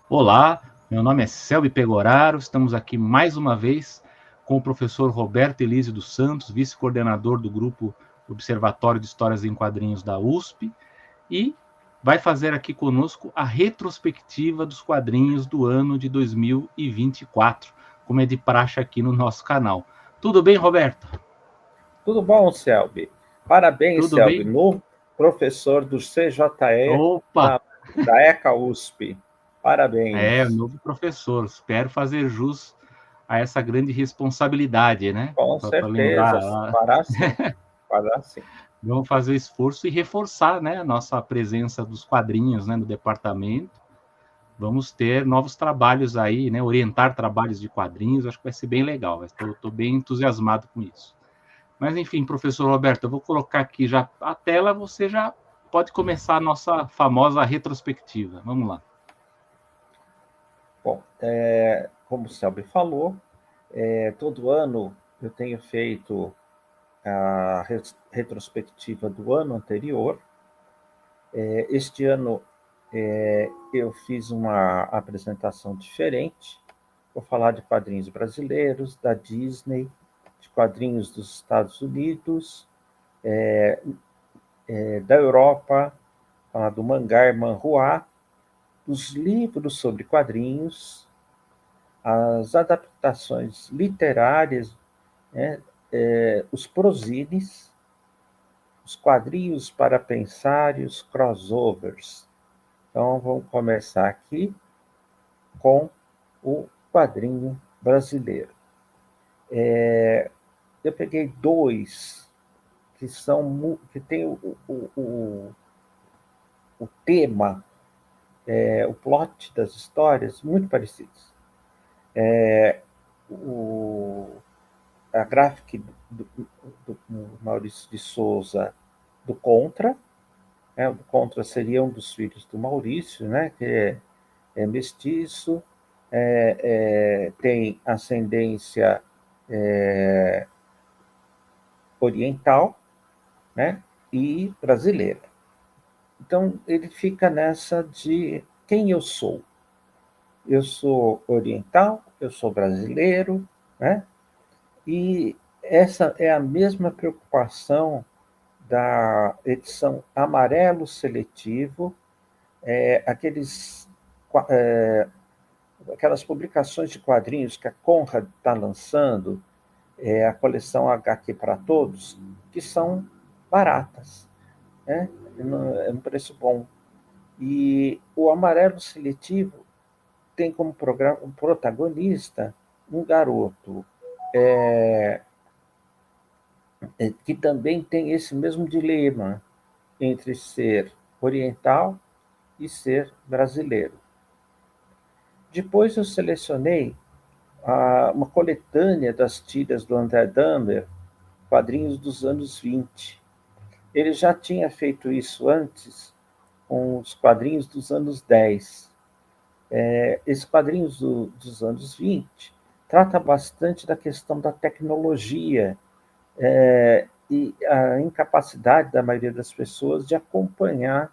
Olá, meu nome é Selby Pegoraro, estamos aqui mais uma vez com o professor Roberto Elísio dos Santos, vice-coordenador do Grupo Observatório de Histórias em Quadrinhos da USP, e vai fazer aqui conosco a retrospectiva dos quadrinhos do ano de 2024, como é de praxe aqui no nosso canal. Tudo bem, Roberto? Tudo bom, Selby? Parabéns, Tudo Selby, bem? novo professor do CJE Opa! da ECA USP. Parabéns. Novo professor. Espero fazer jus a essa grande responsabilidade, né? Com Para certeza, lembrar, fará sim, fará sim. vamos fazer o esforço e reforçar, né, a nossa presença dos quadrinhos, né, no departamento. Vamos ter novos trabalhos aí, né, orientar trabalhos de quadrinhos, acho que vai ser bem legal. Estou bem entusiasmado com isso. Mas, enfim, professor Roberto, eu vou colocar aqui já a tela, você já pode começar a nossa famosa retrospectiva. Vamos lá. Bom, como o Selby falou, todo ano eu tenho feito a retrospectiva do ano anterior. Este ano eu fiz uma apresentação diferente. Vou falar de quadrinhos brasileiros, da Disney, de quadrinhos dos Estados Unidos, da Europa, falar do mangá e manhua, dos livros sobre quadrinhos, as adaptações literárias, né, os prozines, os quadrinhos para pensar e os crossovers. Então, vamos começar aqui com o quadrinho brasileiro. Eu peguei dois que tem o tema, o plot das histórias muito parecidos. A graphic do Maurício de Souza, do Contra. O Contra seria um dos filhos do Maurício, né, que é mestiço, tem ascendência oriental, né, e brasileira. Então, ele fica nessa de quem eu sou. Eu sou oriental, eu sou brasileiro, né? E essa é a mesma preocupação da edição Amarelo Seletivo, aquelas publicações de quadrinhos que a Conrad está lançando, a coleção HQ para Todos, que são baratas, né? É um preço bom. E o Amarelo Seletivo tem como protagonista um garoto que também tem esse mesmo dilema entre ser oriental e ser brasileiro. Depois eu selecionei uma coletânea das tiras do André Dammer, quadrinhos dos anos 20. Ele já tinha feito isso antes com os quadrinhos dos anos 10. Esses quadrinhos dos anos 20 trata bastante da questão da tecnologia e a incapacidade da maioria das pessoas de acompanhar,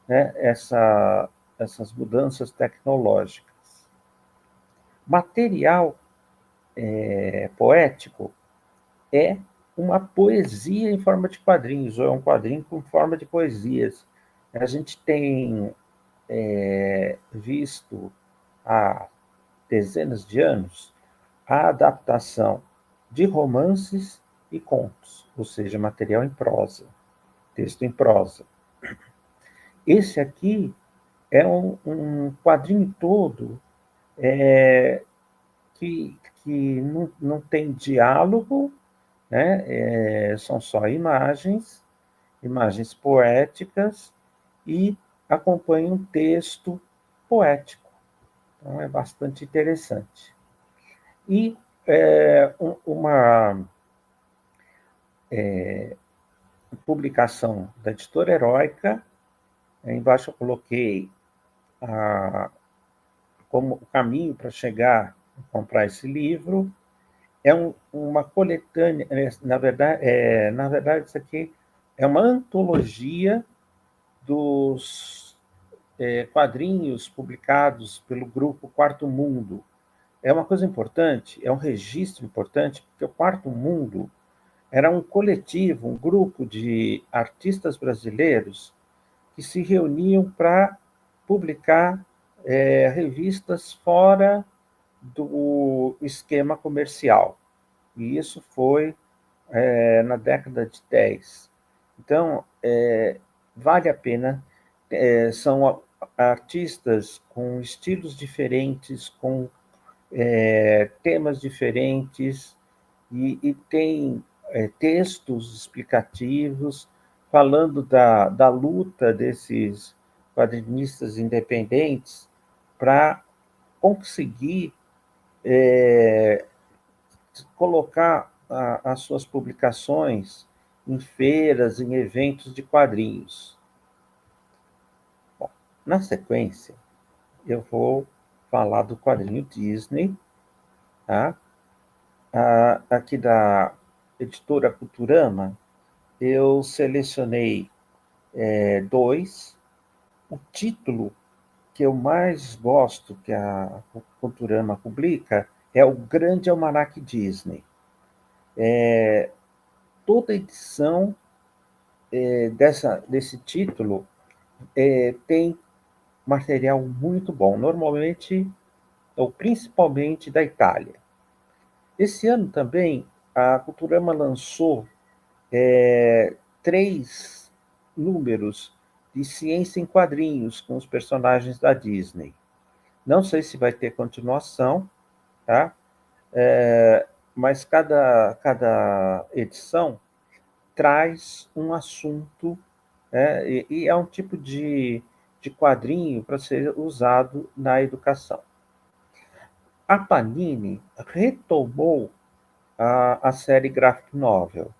né, essas mudanças tecnológicas. Material poético é uma poesia em forma de quadrinhos, ou é um quadrinho com forma de poesias. A gente tem visto há dezenas de anos a adaptação de romances e contos, ou seja, material em prosa, texto em prosa. Esse aqui é um quadrinho todo que não tem diálogo, né? São só imagens poéticas, e acompanha um texto poético. Então, é bastante interessante. E uma publicação da Editora Heróica, Embaixo eu coloquei como o caminho para chegar a comprar esse livro. É uma coletânea, na verdade, isso aqui é uma antologia dos quadrinhos publicados pelo grupo Quarto Mundo. É uma coisa importante, é um registro importante, porque o Quarto Mundo era um coletivo, um grupo de artistas brasileiros que se reuniam para publicar revistas fora do esquema comercial. E isso foi na década de 10. Então, vale a pena. São artistas com estilos diferentes, com temas diferentes, e tem textos explicativos falando da luta desses quadrinistas independentes para conseguir colocar as suas publicações em feiras, em eventos de quadrinhos. Bom, na sequência, eu vou falar do quadrinho Disney, tá? Aqui da editora Culturama, eu selecionei dois. O título que eu mais gosto, que a Culturama publica, é o Grande Almanaque Disney. Toda edição desse título tem material muito bom, normalmente, ou principalmente da Itália. Esse ano também, a Culturama lançou 3 números de ciência em quadrinhos com os personagens da Disney. Não sei se vai ter continuação, tá? Mas cada edição traz um assunto, e é um tipo de quadrinho para ser usado na educação. A Panini retomou a série graphic novel,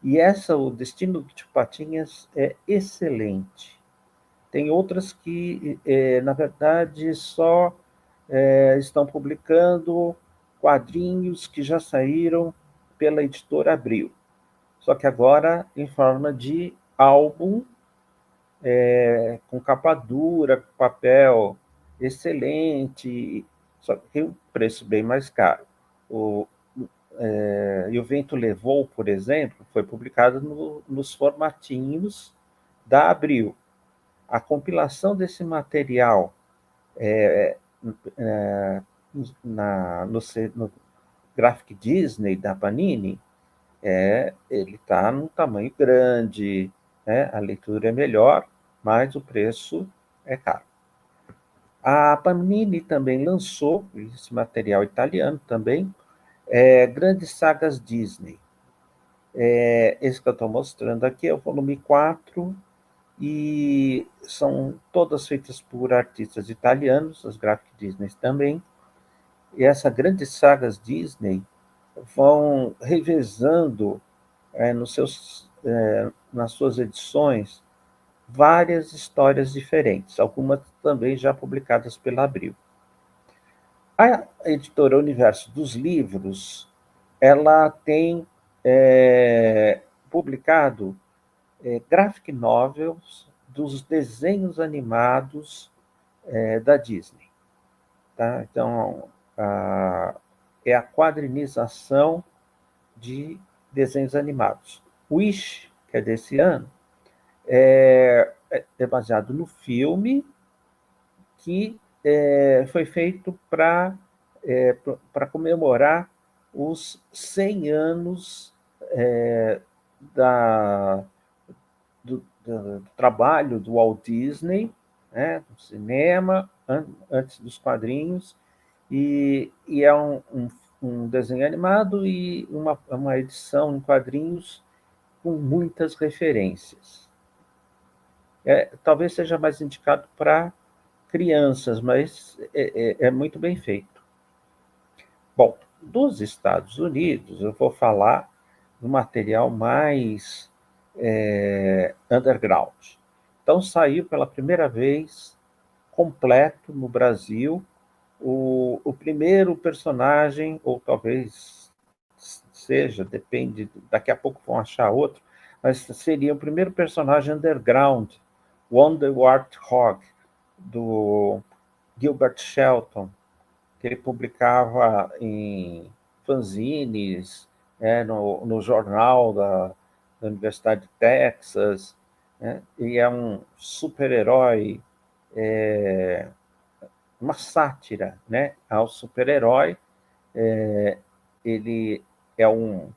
e O Destino de Patinhas, é excelente. Tem outras que, na verdade, só estão publicando quadrinhos que já saíram pela editora Abril, só que agora em forma de álbum, com capa dura, papel excelente, só que tem um preço bem mais caro. E o Vento Levou, por exemplo, foi publicado nos formatinhos da Abril. A compilação desse material no Graphic Disney da Panini, ele está num tamanho grande, a leitura é melhor, mas o preço é caro. A Panini também lançou, esse material italiano também, grandes sagas Disney. Esse que eu estou mostrando aqui é o volume 4, e são todas feitas por artistas italianos, as Graphic Disney também. E essas grandes sagas Disney vão revezando nas suas edições várias histórias diferentes, algumas também já publicadas pela Abril. A editora Universo dos Livros, ela tem publicado graphic novels dos desenhos animados da Disney. Tá? Então, é a quadrinização de desenhos animados. Wish, que é desse ano, é baseado no filme que foi feito para comemorar os 100 anos do trabalho do Walt Disney, no cinema, antes dos quadrinhos, e é um desenho animado e uma edição em quadrinhos com muitas referências. Talvez seja mais indicado para crianças, mas é muito bem feito. Bom, dos Estados Unidos, eu vou falar do material mais underground. Então, saiu pela primeira vez, completo, no Brasil, o primeiro personagem, ou talvez seja, depende, daqui a pouco vão achar outro, mas seria o primeiro personagem underground, Wonder Warthog, do Gilbert Shelton, que ele publicava em fanzines, no jornal da Universidade de Texas, né? E é um super-herói, uma sátira, né, ao super-herói. Ele é um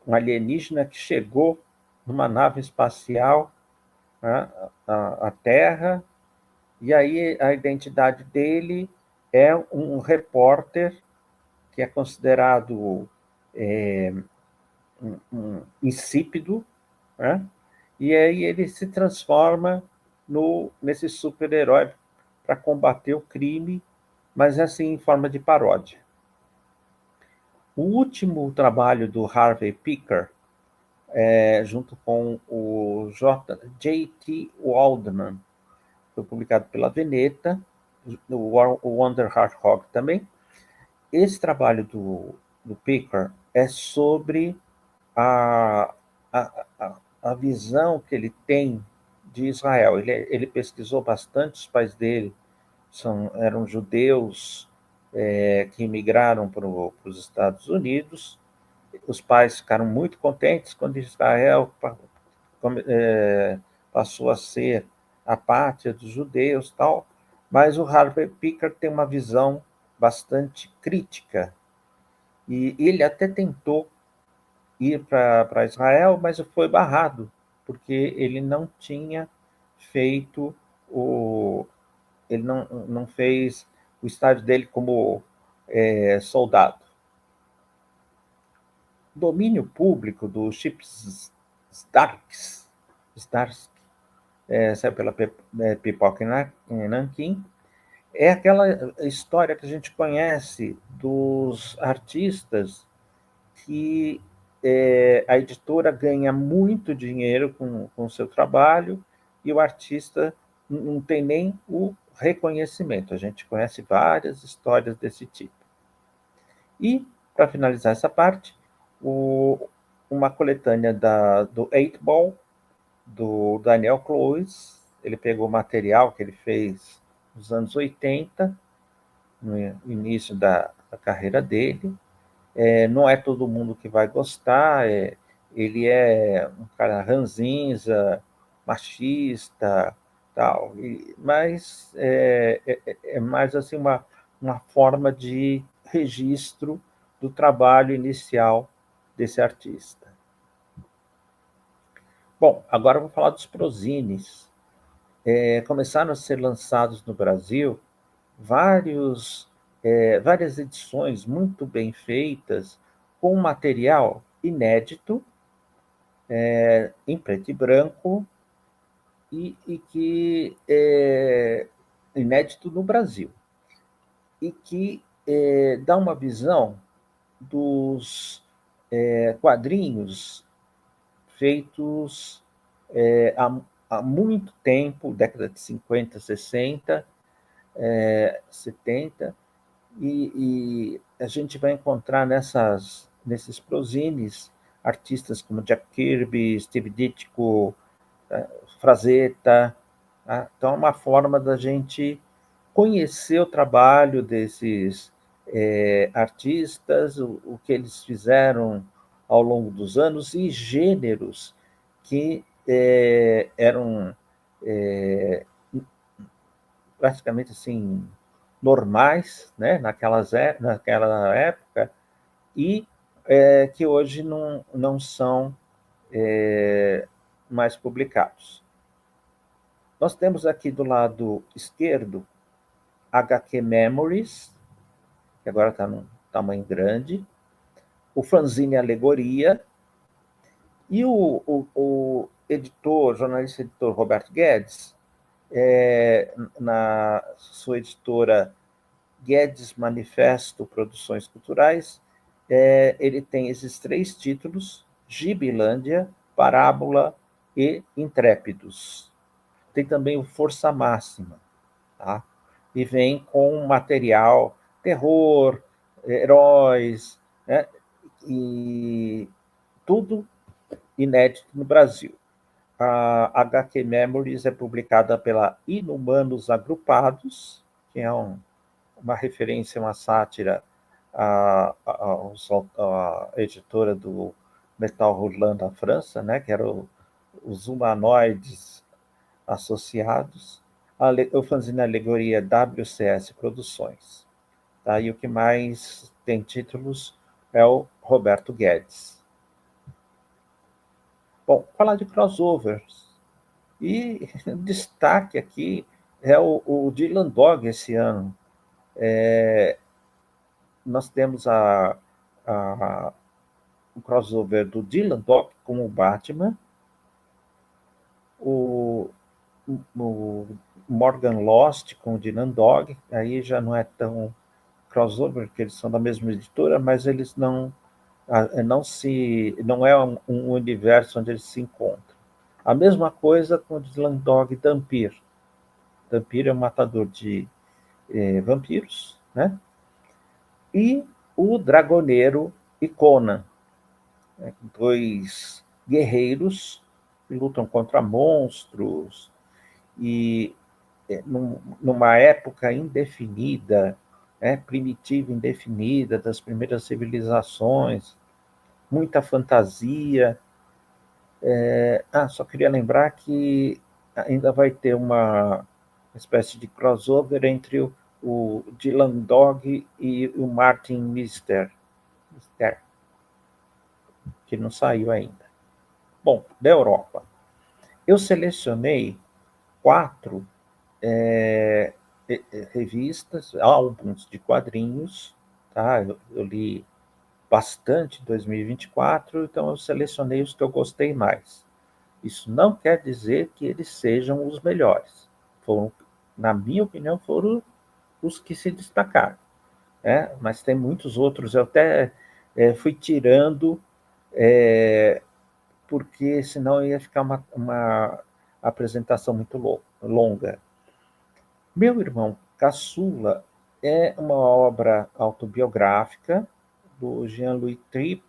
alienígena que chegou numa nave espacial, né, à Terra, e aí a identidade dele é um repórter que é considerado insípido, né? E aí ele se transforma nesse super-herói para combater o crime, mas assim em forma de paródia. O último trabalho do Harvey Pekar, junto com o J.T. Waldman, foi publicado pela Veneta, o Wonder Warthog também. Esse trabalho do Pekar é sobre a, a visão que ele tem de Israel. Ele pesquisou bastante, os pais dele eram judeus que imigraram para os Estados Unidos. Os pais ficaram muito contentes quando Israel passou a ser a pátria dos judeus, tal, mas o Harvey Pekar tem uma visão bastante crítica, e ele até tentou ir para Israel, mas foi barrado, porque ele não tinha feito ele não fez o estágio dele como soldado. Domínio público do Chip Starsky, saiu pela Pipoca em Nanquim, é aquela história que a gente conhece dos artistas que a editora ganha muito dinheiro com o seu trabalho e o artista não tem nem o reconhecimento. A gente conhece várias histórias desse tipo. E, para finalizar essa parte, uma coletânea do 8-Ball, do Daniel Clowes. Ele pegou o material que ele fez nos anos 80, no início da carreira dele. Não é todo mundo que vai gostar, ele é um cara ranzinza, machista, tal, mas é mais assim uma forma de registro do trabalho inicial desse artista. Bom, agora eu vou falar dos prozines. Começaram a ser lançados no Brasil várias edições muito bem feitas, com material inédito, em preto e branco, e que inédito no Brasil, e que dá uma visão dos quadrinhos feitos há muito tempo, década de 50, 60, 70, e a gente vai encontrar nesses prozines artistas como Jack Kirby, Steve Ditko, Frazetta. Tá? Então, é uma forma da gente conhecer o trabalho desses artistas, o que eles fizeram ao longo dos anos, e gêneros que eram praticamente assim normais, né, naquela época, e que hoje não são mais publicados. Nós temos aqui do lado esquerdo HQ Memories, que agora está num tamanho grande, o fanzine Alegoria, e o jornalista editor Roberto Guedes, na sua editora Guedes Manifesto Produções Culturais, ele tem esses 3 títulos: Gibilândia, Parábola e Intrépidos. tem também o Força Máxima, tá? E vem com material terror, heróis, né? E tudo inédito no Brasil. A HQ Memories é publicada pela Inumanos Agrupados, que é uma referência, uma sátira à editora do Metal Hurlant da França, né, que eram os humanoides associados. O fanzine alegoria WCS Produções. Tá? E o que mais tem títulos é o Roberto Guedes. Bom, falar de crossovers. E destaque aqui é o Dylan Dog esse ano. Nós temos o crossover do Dylan Dog com o Batman, o Morgan Lost com o Dylan Dog, aí já não é tão crossover, porque eles são da mesma editora, mas eles não é um universo onde eles se encontram. A mesma coisa com o Dylan Dog Dampir. Dampir é um matador de vampiros, né? E o Dragoneiro e Conan, né? Dois guerreiros que lutam contra monstros e numa época indefinida, né? Primitiva, indefinida, das primeiras civilizações, muita fantasia. Só queria lembrar que ainda vai ter uma espécie de crossover entre o Dylan Dog e o Martin Mister, que não saiu ainda. Bom, da Europa. Eu selecionei 4 revistas, álbuns de quadrinhos, tá? Eu li bastante em 2024, então eu selecionei os que eu gostei mais. Isso não quer dizer que eles sejam os melhores. Na minha opinião, foram os que se destacaram. Mas tem muitos outros. Eu até fui tirando, porque senão ia ficar uma apresentação muito longa. Meu Irmão Caçula é uma obra autobiográfica do Jean-Louis Tripp,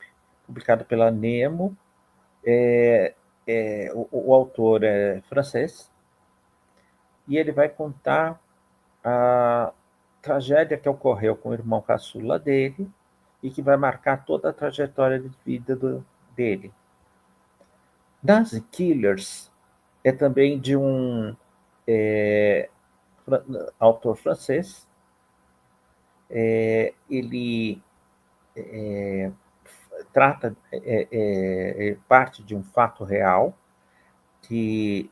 publicada pela Nemo. O autor é francês, e ele vai contar a tragédia que ocorreu com o irmão caçula dele e que vai marcar toda a trajetória de vida dele. Nazi Killers é também de um autor francês. Ele trata parte de um fato real que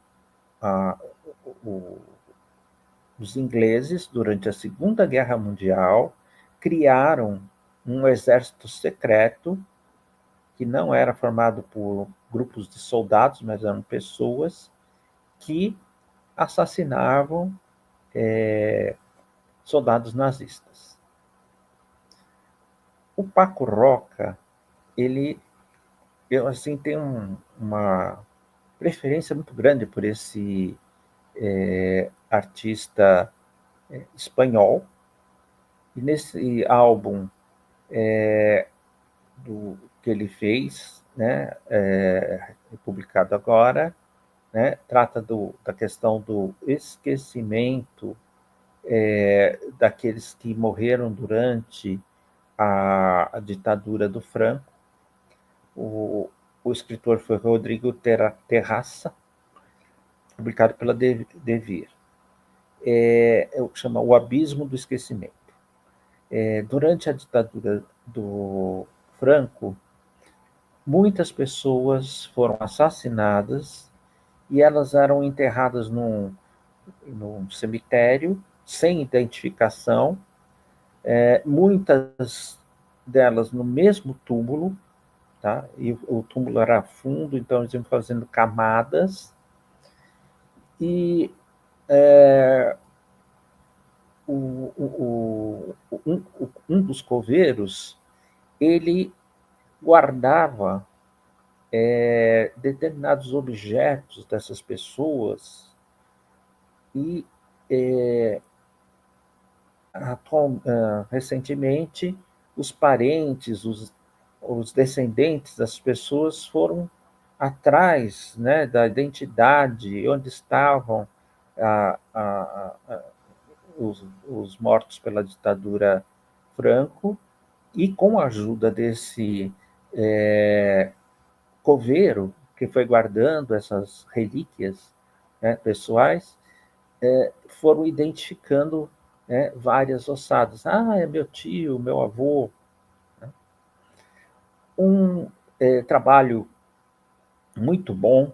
os ingleses, durante a Segunda Guerra Mundial, criaram um exército secreto que não era formado por grupos de soldados, mas eram pessoas que assassinavam soldados nazistas. O Paco Roca, eu tenho uma preferência muito grande por esse artista espanhol. E nesse álbum que ele fez, né, publicado agora, né, trata da questão do esquecimento daqueles que morreram durante a ditadura do Franco. O escritor foi Rodrigo Terraça, publicado pela Devir. Chama O Abismo do Esquecimento. Durante a ditadura do Franco, muitas pessoas foram assassinadas e elas eram enterradas num cemitério sem identificação, muitas delas no mesmo túmulo, tá? E o túmulo era fundo, então eles iam fazendo camadas, e um dos coveiros, ele guardava determinados objetos dessas pessoas E recentemente, os parentes, os descendentes das pessoas foram atrás, né, da identidade, onde estavam os mortos pela ditadura Franco, e com a ajuda desse coveiro que foi guardando essas relíquias, né, pessoais, foram identificando, né, várias ossadas. Ah, é meu tio, meu avô. Um trabalho muito bom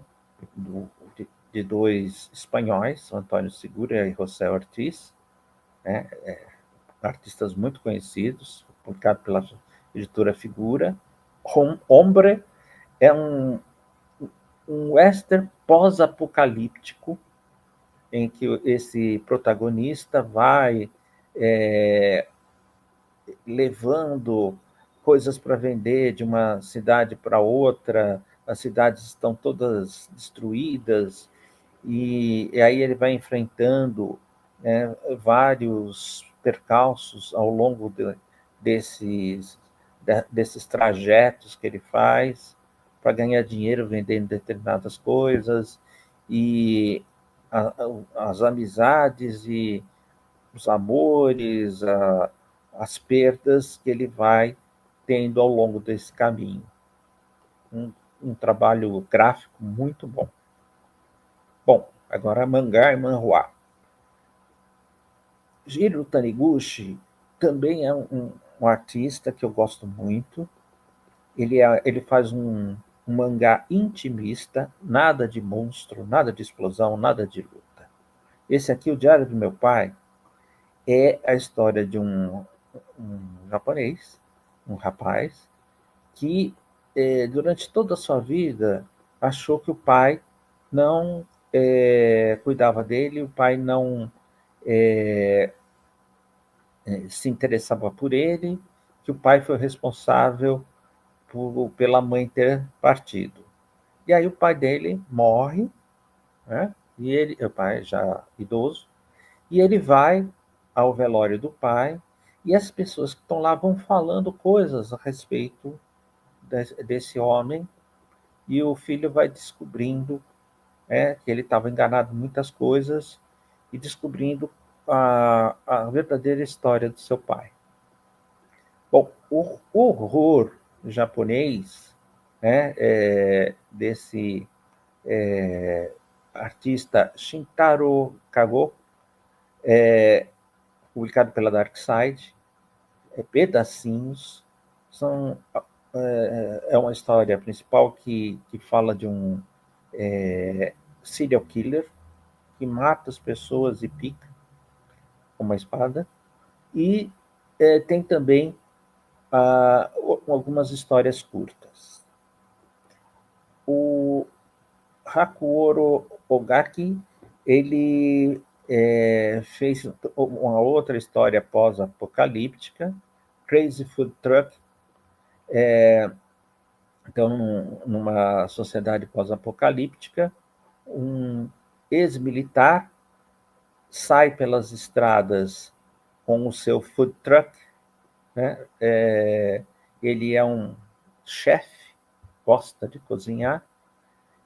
de dois espanhóis, Antônio Segura e José Ortiz, né, artistas muito conhecidos, publicado pela editora Figura. Hombre é um western pós-apocalíptico, em que esse protagonista vai levando coisas para vender de uma cidade para outra, as cidades estão todas destruídas, e aí ele vai enfrentando, né, vários percalços ao longo desses trajetos que ele faz para ganhar dinheiro vendendo determinadas coisas, e as amizades e os amores, as perdas que ele vai tendo ao longo desse caminho. Um trabalho gráfico muito bom. Bom, agora mangá e manhwa. Jiro Taniguchi também é um artista que eu gosto muito. Ele faz um mangá intimista, nada de monstro, nada de explosão, nada de luta. Esse aqui, O Diário do Meu Pai, é a história de um japonês, um rapaz, que durante toda a sua vida achou que o pai não cuidava dele, o pai não se interessava por ele, que o pai foi responsável pela mãe ter partido. E aí o pai dele morre, né? E ele, o pai já idoso, e ele vai ao velório do pai, e as pessoas que estão lá vão falando coisas a respeito desse homem, e o filho vai descobrindo, que ele estava enganado em muitas coisas, e descobrindo a verdadeira história do seu pai. Bom, o horror japonês, né, desse artista Shintaro Kago, publicado pela Dark Side, pedacinhos, é uma história principal que fala de um serial killer que mata as pessoas e pica com uma espada, e tem também algumas histórias curtas. O Hakuoro Ogaki, ele fez uma outra história pós-apocalíptica, Crazy Food Truck. Então, numa sociedade pós-apocalíptica, um ex-militar sai pelas estradas com o seu food truck, né? Ele é um chefe, gosta de cozinhar,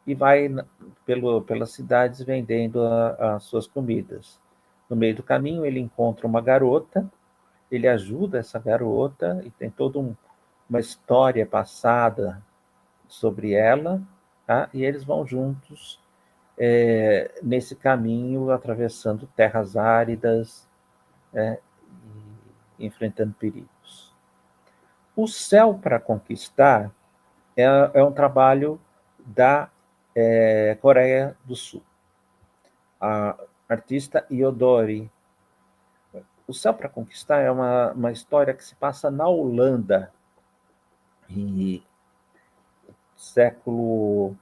e vai pelas cidades vendendo as suas comidas. No meio do caminho, ele encontra uma garota, ele ajuda essa garota, e tem toda uma história passada sobre ela, tá? E eles vão juntos nesse caminho, atravessando terras áridas, e enfrentando perigos. O Céu para Conquistar é um trabalho da Coreia do Sul. A artista Iodori. O Céu para Conquistar é uma história que se passa na Holanda, em século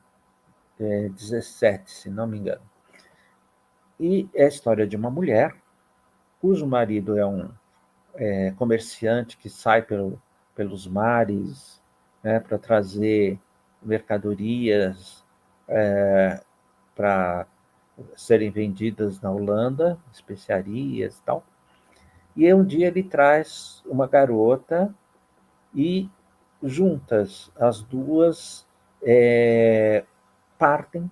XVII, se não me engano. E é a história de uma mulher cujo marido é um comerciante que sai pelos mares, né, para trazer mercadorias para serem vendidas na Holanda, especiarias e tal. E um dia ele traz uma garota e juntas as duas partem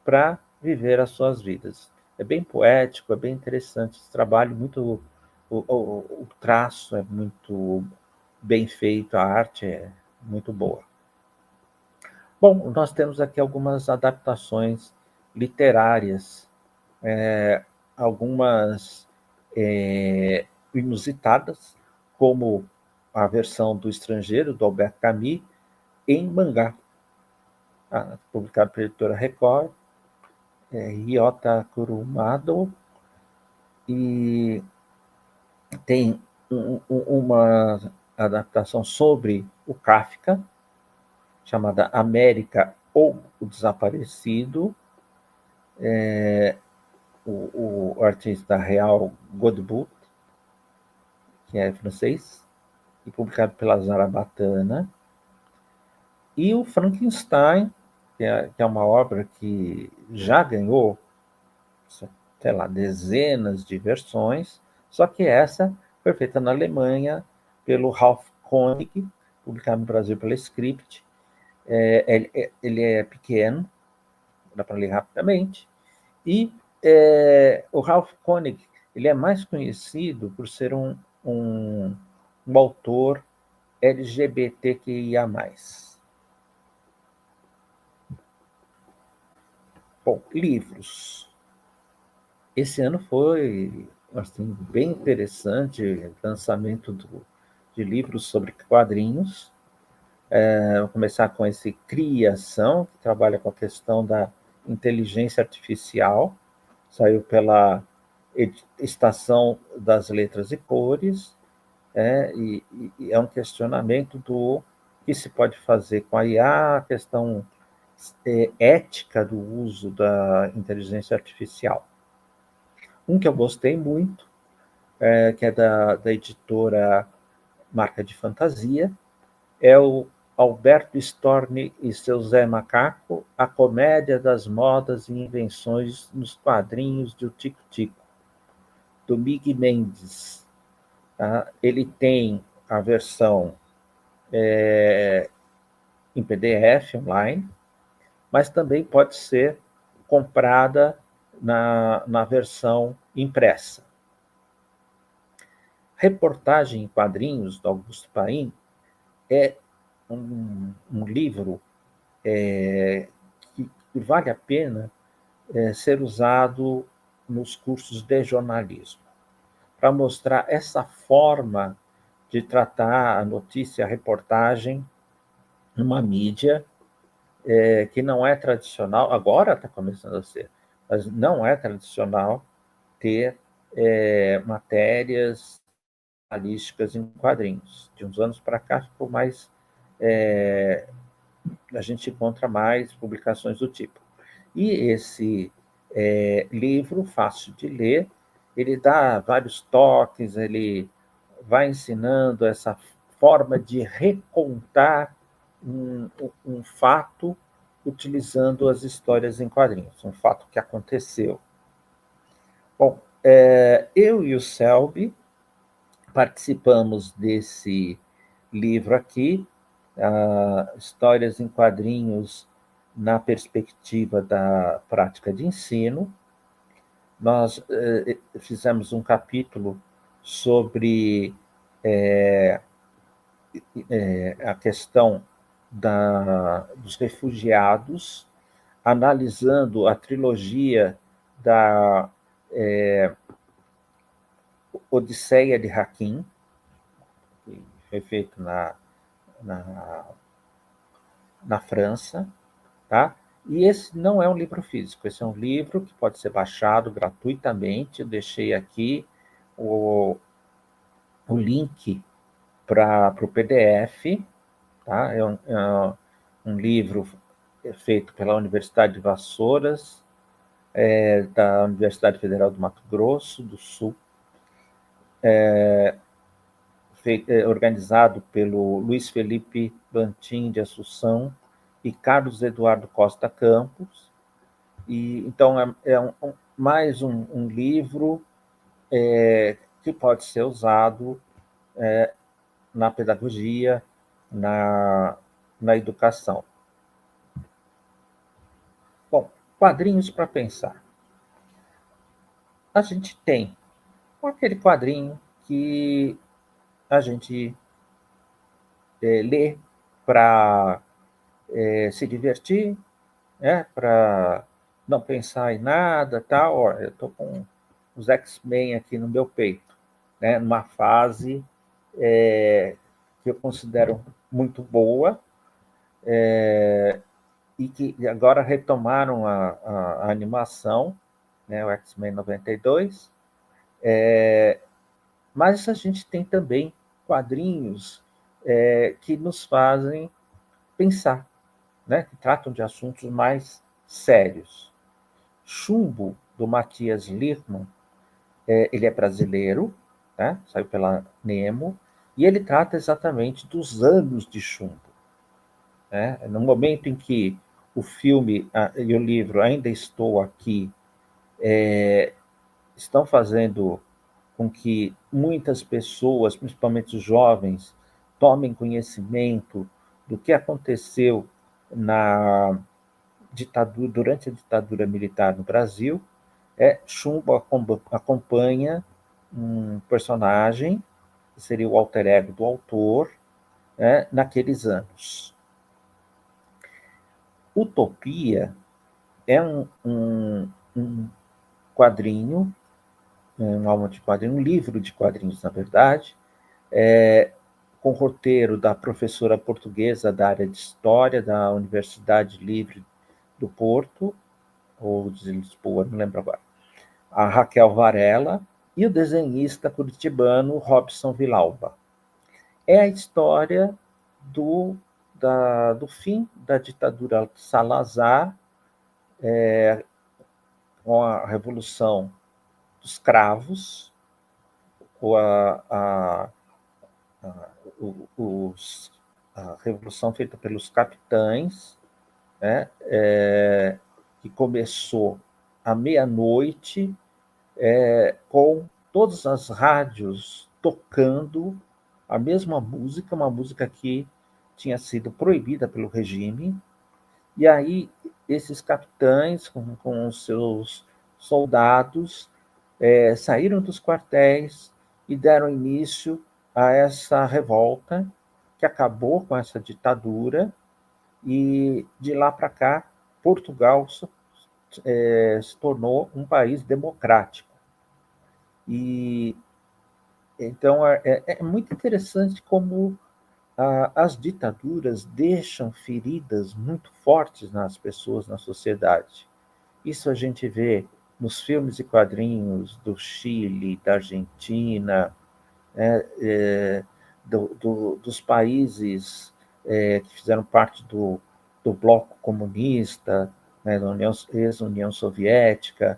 para viver as suas vidas. É bem poético, é bem interessante esse trabalho, muito o traço é muito bem feito, a arte é muito boa. Bom, nós temos aqui algumas adaptações literárias, algumas inusitadas, como a versão do Estrangeiro, do Albert Camus, em mangá, publicado pela editora Record, Ryota Kurumado, e tem uma adaptação sobre o Kafka, chamada América ou o Desaparecido. O artista real Godbout, que é francês, e publicado pela Zarabatana. E o Frankenstein, que é uma obra que já ganhou, sei lá, dezenas de versões, só que essa foi feita na Alemanha pelo Ralph Koenig, publicado no Brasil pela Script. Ele é pequeno, dá para ler rapidamente, e o Ralph Koenig ele é mais conhecido por ser um autor LGBTQIA+. Bom, livros. Esse ano foi assim, bem interessante o lançamento de livros sobre quadrinhos. Vou começar com esse Criação, que trabalha com a questão da inteligência artificial. Saiu pela Estação das Letras e Cores, e é um questionamento do que se pode fazer com a IA, a questão ética do uso da inteligência artificial. Um que eu gostei muito, que é da editora Marca de Fantasia, é o Alberto Storni e seu Zé Macaco, a comédia das modas e invenções nos quadrinhos de O Tico Tico, do Mig Mendes. Tá? Ele tem a versão em PDF online, mas também pode ser comprada na versão impressa. Reportagem em Quadrinhos, do Augusto Paim, é um livro que vale a pena ser usado nos cursos de jornalismo, para mostrar essa forma de tratar a notícia, a reportagem, numa mídia que não é tradicional, agora está começando a ser, mas não é tradicional ter matérias jornalísticas em quadrinhos. De uns anos para cá ficou mais... a gente encontra mais publicações do tipo. E esse livro, fácil de ler, ele dá vários toques, ele vai ensinando essa forma de recontar um fato utilizando as histórias em quadrinhos, um fato que aconteceu. Bom, eu e o Selby participamos desse livro aqui, Histórias em Quadrinhos na Perspectiva da Prática de Ensino. Nós fizemos um capítulo sobre a questão dos refugiados, analisando a trilogia da Odisseia de Hakim, que foi feito na França, tá? E esse não é um livro físico, esse é um livro que pode ser baixado gratuitamente. Eu deixei aqui o link para o PDF, tá? É um livro feito pela Universidade de Vassouras, da Universidade Federal do Mato Grosso do Sul, organizado pelo Luiz Felipe Bantim de Assunção e Carlos Eduardo Costa Campos, E então mais um livro que pode ser usado na pedagogia, na educação. Bom, quadrinhos para pensar. A gente tem aquele quadrinho que a gente lê para se divertir, né? Para não pensar em nada, tal. Olha, eu estou com os X-Men aqui no meu peito, né? Numa fase que eu considero muito boa, e que agora retomaram a animação, né? O X-Men 92. Mas a gente tem também quadrinhos que nos fazem pensar, né? Que tratam de assuntos mais sérios. Chumbo, do Matias Lirman, ele é brasileiro, né? Saiu pela Nemo, e ele trata exatamente dos anos de chumbo. Né? No momento em que o filme e o livro Ainda Estou Aqui estão fazendo com que muitas pessoas, principalmente os jovens, tomem conhecimento do que aconteceu na ditadura, durante a ditadura militar no Brasil, Chumbo acompanha um personagem, que seria o alter ego do autor, naqueles anos. Utopia é um quadrinho, um álbum de quadrinhos, um livro de quadrinhos, na verdade, com roteiro da professora portuguesa da área de História da Universidade Livre do Porto, ou de Lisboa, não lembro agora, a Raquel Varela, e o desenhista curitibano Robson Villalba. É a história do fim da ditadura Salazar, com a Revolução dos Cravos, com a revolução feita pelos capitães, né, que começou à meia-noite, com todas as rádios tocando a mesma música, uma música que tinha sido proibida pelo regime. E aí esses capitães, com os seus soldados, saíram dos quartéis e deram início a essa revolta que acabou com essa ditadura, e de lá para cá Portugal se tornou um país democrático. E então é muito interessante como as ditaduras deixam feridas muito fortes nas pessoas, na sociedade. Isso a gente vê nos filmes e quadrinhos do Chile, da Argentina, dos países que fizeram parte do bloco comunista, né, da ex-União Soviética.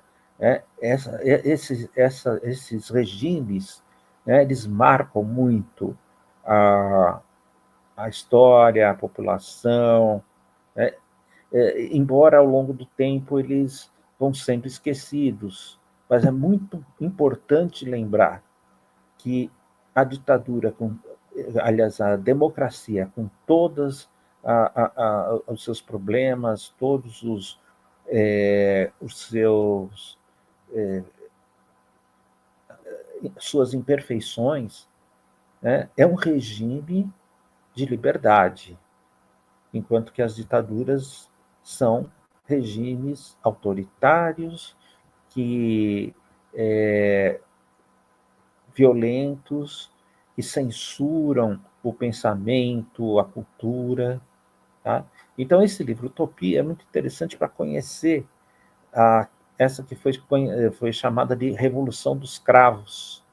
Esses regimes, né, eles marcam muito a história, a população, né? Embora ao longo do tempo eles vão sendo esquecidos, mas é muito importante lembrar que a ditadura, aliás, a democracia, com todos os seus problemas, todos os seus suas imperfeições, né, é um regime de liberdade, enquanto que as ditaduras são regimes autoritários, que violentos, que censuram o pensamento, a cultura. Tá? Então, esse livro, Utopia, é muito interessante para conhecer essa que foi chamada de Revolução dos Cravos,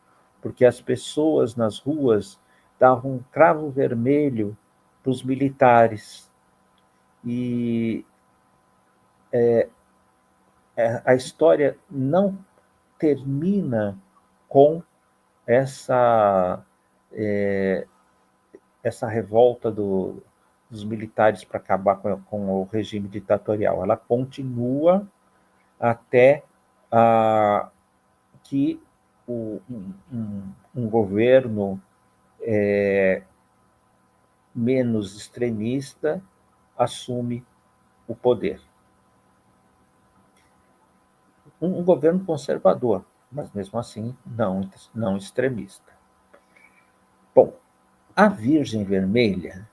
porque as pessoas nas ruas davam um cravo vermelho para os militares. E a história não termina com essa revolta dos militares para acabar com o regime ditatorial. Ela continua, até que um governo menos extremista assume o poder. Um governo conservador, mas mesmo assim não extremista. Bom, a Virgem Vermelha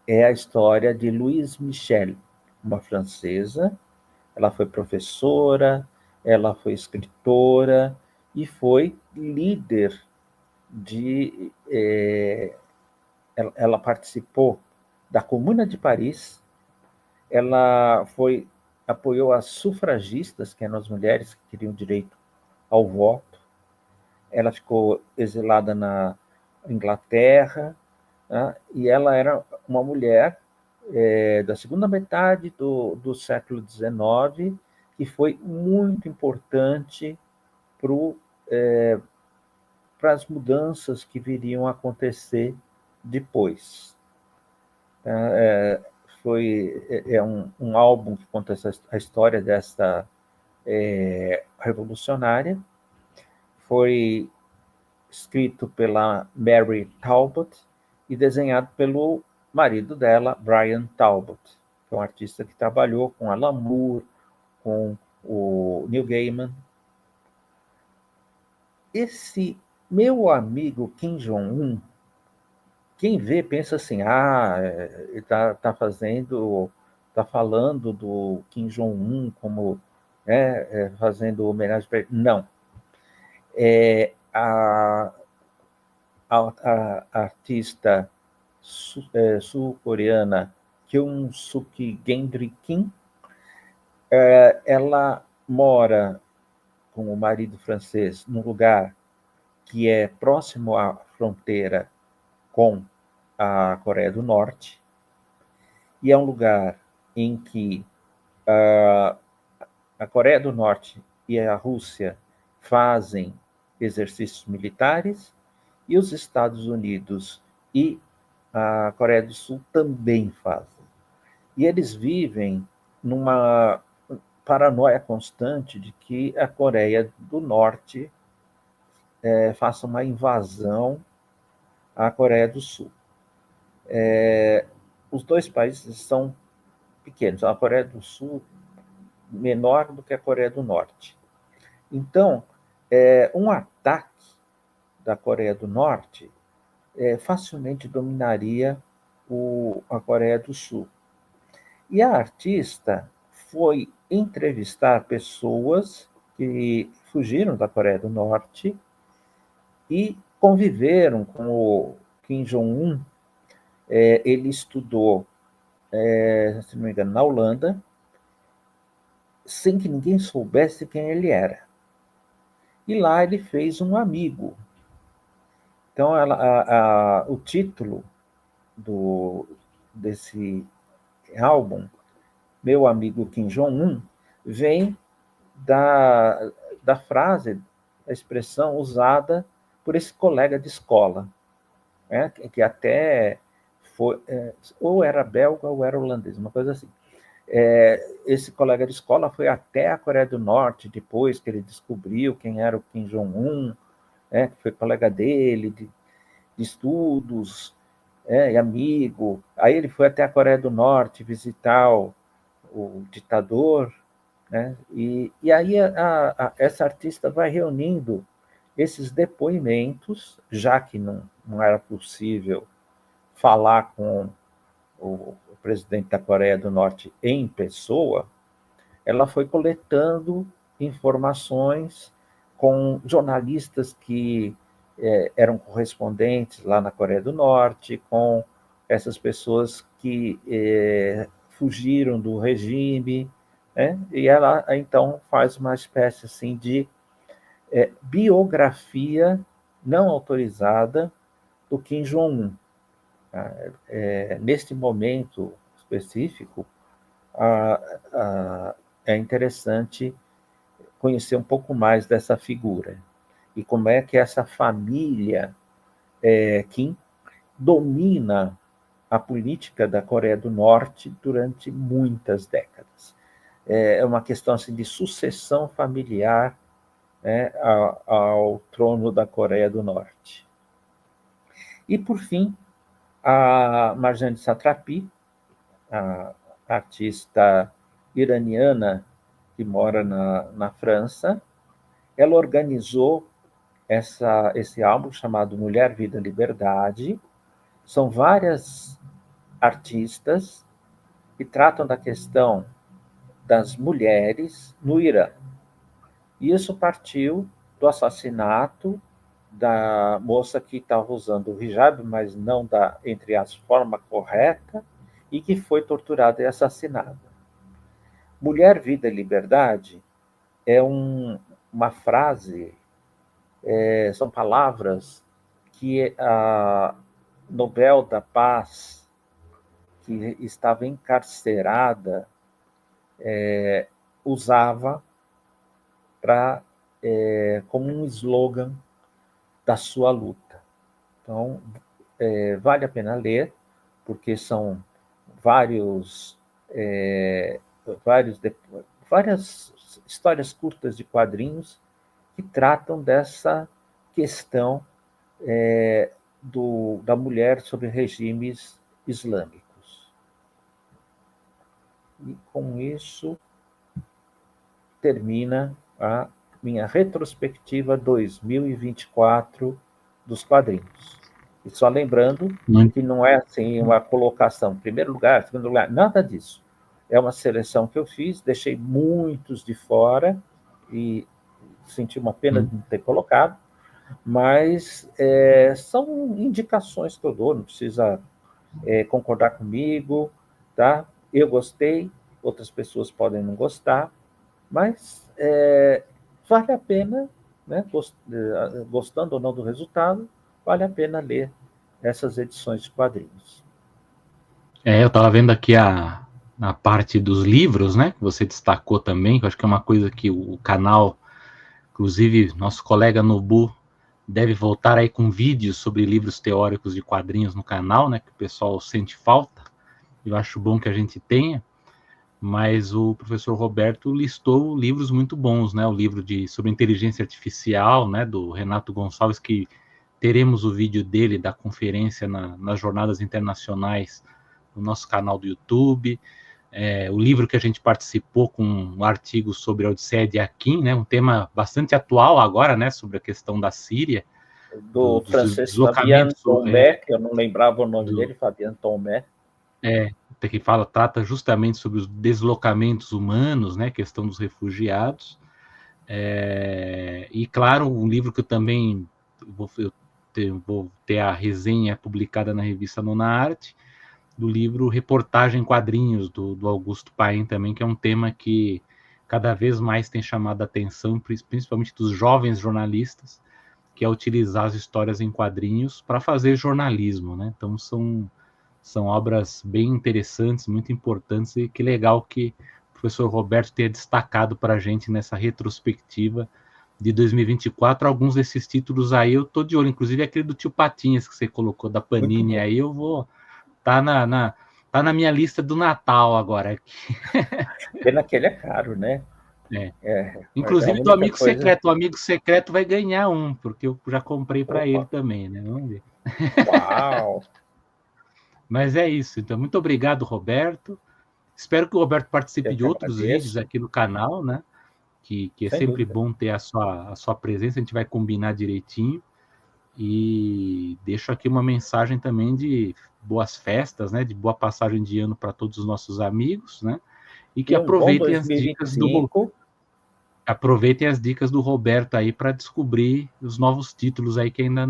é a história de Louise Michel, uma francesa. Ela foi professora, ela foi escritora e foi líder de... ela participou da Comuna de Paris, ela apoiou as sufragistas, que eram as mulheres que queriam direito ao voto. Ela ficou exilada na Inglaterra, né? E ela era uma mulher da segunda metade do século XIX, que foi muito importante para as mudanças que viriam a acontecer depois. É um álbum que conta a história dessa revolucionária. Foi escrito pela Mary Talbot e desenhado pelo marido dela, Brian Talbot, que é um artista que trabalhou com Alan Moore, com o Neil Gaiman. Esse meu amigo Kim Jong-un, quem vê pensa assim, ele está falando do Kim Jong-un como fazendo homenagem para ele. Não. A artista sul-coreana Kyung Suk Gendry Kim, ela mora com o marido francês num lugar que é próximo à fronteira com a Coreia do Norte, e é um lugar em que a Coreia do Norte e a Rússia fazem exercícios militares, e os Estados Unidos e a Coreia do Sul também fazem. E eles vivem numa paranoia constante de que a Coreia do Norte faça uma invasão à Coreia do Sul. Os dois países são pequenos. A Coreia do Sul menor do que a Coreia do Norte. Então, um ataque da Coreia do Norte facilmente dominaria a Coreia do Sul. E a artista foi entrevistar pessoas que fugiram da Coreia do Norte e conviveram com o Kim Jong-un. Ele estudou, se não me engano, na Holanda, sem que ninguém soubesse quem ele era. E lá ele fez um amigo. Então, o título desse álbum, Meu Amigo Kim Jong-un, vem da frase, da expressão usada por esse colega de escola, que até foi, ou era belga ou era holandês, uma coisa assim. Esse colega de escola foi até a Coreia do Norte, depois que ele descobriu quem era o Kim Jong-un, que foi colega dele, de estudos, e amigo. Aí ele foi até a Coreia do Norte visitar o ditador, né? E aí essa artista vai reunindo esses depoimentos, já que não era possível falar com o presidente da Coreia do Norte em pessoa, ela foi coletando informações com jornalistas que eram correspondentes lá na Coreia do Norte, com essas pessoas que fugiram do regime, né? E ela, então, faz uma espécie assim, de biografia não autorizada do Kim Jong-un. Neste momento específico, é interessante conhecer um pouco mais dessa figura e como é que essa família Kim domina a política da Coreia do Norte durante muitas décadas. é uma questão assim, de sucessão familiar, né, ao trono da Coreia do Norte. E, por fim, a Marjane Satrapi, a artista iraniana que mora na França, ela organizou esse álbum chamado Mulher, Vida, Liberdade. São várias artistas que tratam da questão das mulheres no Irã. E isso partiu do assassinato da moça que estava usando o hijab, mas não da, entre as, forma correta, e que foi torturada e assassinada. Mulher, Vida e Liberdade é uma frase, são palavras que a Nobel da Paz, que estava encarcerada, usava como um slogan da sua luta. Então, vale a pena ler, porque são várias histórias curtas de quadrinhos que tratam dessa questão da mulher sob regimes islâmicos. E com isso termina a minha retrospectiva 2024 dos quadrinhos. E só lembrando que não é assim uma colocação, primeiro lugar, segundo lugar, nada disso. É uma seleção que eu fiz, deixei muitos de fora e senti uma pena de não ter colocado, mas são indicações que eu dou, não precisa concordar comigo, tá? Eu gostei, outras pessoas podem não gostar, mas vale a pena, né? Gostando ou não do resultado, vale a pena ler essas edições de quadrinhos. Eu estava vendo aqui a parte dos livros, né, que você destacou também, que eu acho que é uma coisa que o canal, inclusive nosso colega Nobu, deve voltar aí com vídeos sobre livros teóricos de quadrinhos no canal, né, que o pessoal sente falta. Eu acho bom que a gente tenha, mas o professor Roberto listou livros muito bons, né, o livro sobre inteligência artificial, né, do Renato Gonçalves, que teremos o vídeo dele da conferência nas jornadas internacionais no nosso canal do YouTube. O livro que a gente participou com um artigo sobre a Odisseia de Akin, né, um tema bastante atual agora, né, sobre a questão da Síria. Do francês Fabien Tomé, que eu não lembrava o nome dele, Fabien Tomé. Que trata justamente sobre os deslocamentos humanos, né, questão dos refugiados. E, claro, um livro que eu também vou ter a resenha publicada na revista Nona Arte, do livro Reportagem em Quadrinhos, do Augusto Paim também, que é um tema que cada vez mais tem chamado a atenção, principalmente dos jovens jornalistas, que é utilizar as histórias em quadrinhos para fazer jornalismo, né? Então são obras bem interessantes, muito importantes, e que legal que o professor Roberto tenha destacado para a gente nessa retrospectiva de 2024. Alguns desses títulos aí eu tô de olho, inclusive aquele do Tio Patinhas que você colocou da Panini, aí eu vou... Tá na minha lista do Natal agora. Pena que ele é caro, né? Inclusive do amigo secreto. O amigo secreto vai ganhar um, porque eu já comprei para ele também, né? Vamos ver. Uau! Mas é isso. Então, muito obrigado, Roberto. Espero que o Roberto participe de outros vídeos aqui no canal, né? Que é sempre bom ter a sua presença. A gente vai combinar direitinho. E deixo aqui uma mensagem também de boas festas, né? De boa passagem de ano para todos os nossos amigos, né? E que aproveitem as dicas do Roberto aí para descobrir os novos títulos aí que ainda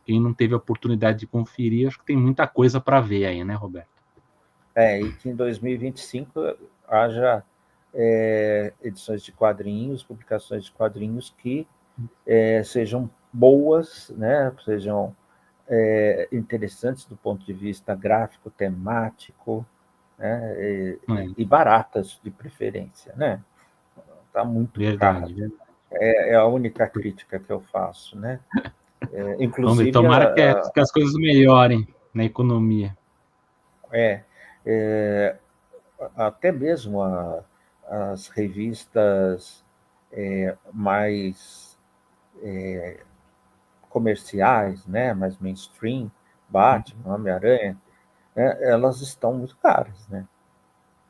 quem não teve a oportunidade de conferir, acho que tem muita coisa para ver aí, né, Roberto? E que em 2025 haja edições de quadrinhos, publicações de quadrinhos que sejam boas, né? Sejam interessantes do ponto de vista gráfico, temático, né? E baratas de preferência, né? Está muito caro. É a única crítica que eu faço, né? Inclusive, tomara que as coisas melhorem na economia. Até mesmo as revistas mais comerciais, né, mais mainstream, Batman, Homem-Aranha, né, elas estão muito caras, né?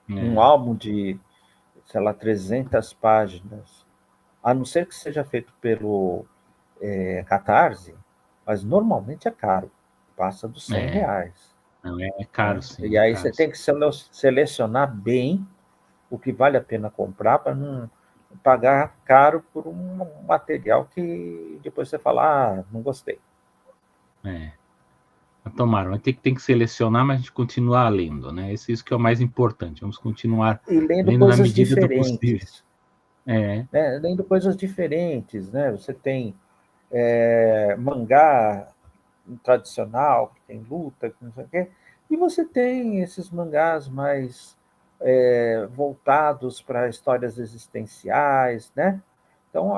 Um álbum de, sei lá, 300 páginas, a não ser que seja feito pelo Catarse, mas normalmente é caro, passa dos R$100. Não, é caro, sim. E aí caro, você tem que selecionar bem o que vale a pena comprar para não pagar caro por um material que depois você fala, não gostei. Tomara, tem que selecionar, mas a gente continuar lendo, né? Isso que é o mais importante. Vamos continuar e lendo na coisas medida do possível. diferentes. Né? Lendo coisas diferentes, né? Você tem mangá tradicional, que tem luta, que não sei o quê, e você tem esses mangás mais voltados para histórias existenciais, né? Então,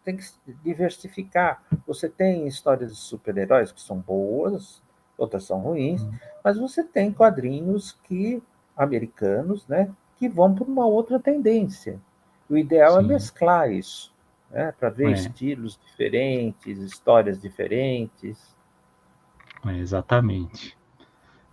tem que diversificar. Você tem histórias de super-heróis que são boas, outras são ruins, mas você tem quadrinhos americanos, né, que vão para uma outra tendência. O ideal é mesclar isso, né, para ver estilos diferentes, histórias diferentes. Exatamente.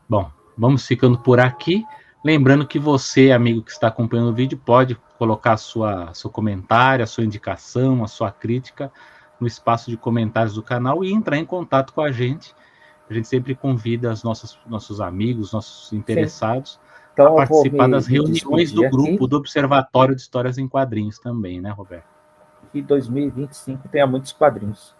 Bom, vamos ficando por aqui. Lembrando que você, amigo que está acompanhando o vídeo, pode colocar seu comentário, a sua indicação, a sua crítica no espaço de comentários do canal e entrar em contato com a gente. A gente sempre convida os nossos amigos, nossos interessados, a participar das reuniões do grupo do Observatório de Histórias em Quadrinhos também, né, Roberto? Que 2025 tenha muitos quadrinhos.